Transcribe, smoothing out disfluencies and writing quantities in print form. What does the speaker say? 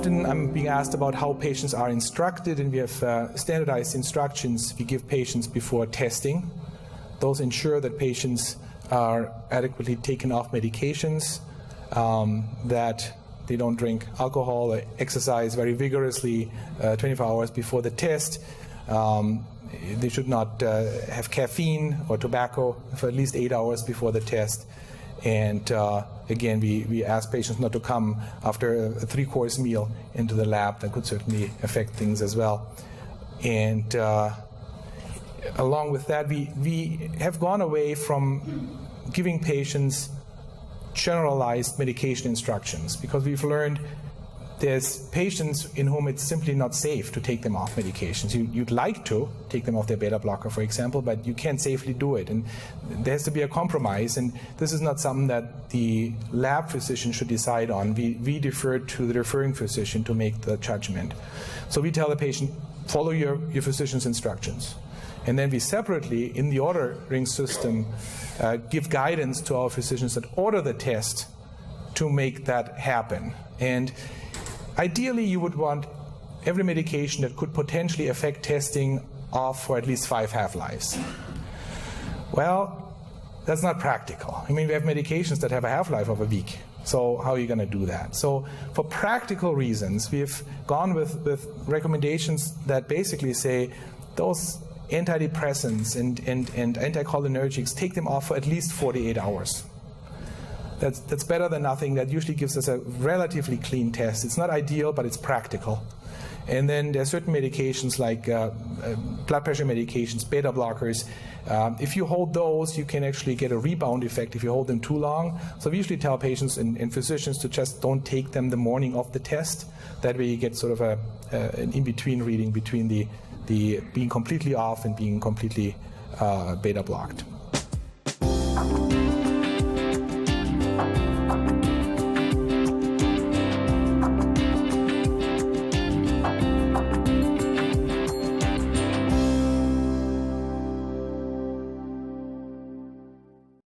Often I'm being asked about how patients are instructed, and we have standardized instructions we give patients before testing. Those ensure that patients are adequately taken off medications, that they don't drink alcohol or exercise very vigorously 24 hours before the test. They should not have caffeine or tobacco for at least 8 hours before the test. And again, we ask patients not to come after a 3-course meal into the lab. That could certainly affect things as well. And along with that, we have gone away from giving patients generalized medication instructions, because we've learned there's patients in whom it's simply not safe to take them off medications. You'd like to take them off their beta blocker, for example, but you can't safely do it. And there has to be a compromise, and this is not something that the lab physician should decide on. We defer to the referring physician to make the judgment. So we tell the patient, follow your physician's instructions. And then we separately, in the ordering system, give guidance to our physicians that order the test to make that happen. And ideally, you would want every medication that could potentially affect testing off for at least 5 half-lives. Well, that's not practical. I mean, we have medications that have a half-life of a week. So how are you going to do that? So for practical reasons, we've gone with recommendations that basically say those antidepressants and anticholinergics, take them off for at least 48 hours. That's better than nothing. That usually gives us a relatively clean test. It's not ideal, but it's practical. And then there are certain medications like blood pressure medications, beta blockers. If you hold those, you can actually get a rebound effect if you hold them too long. So we usually tell patients and physicians to just don't take them the morning of the test. That way you get sort of an in-between reading between the being completely off and being completely beta blocked.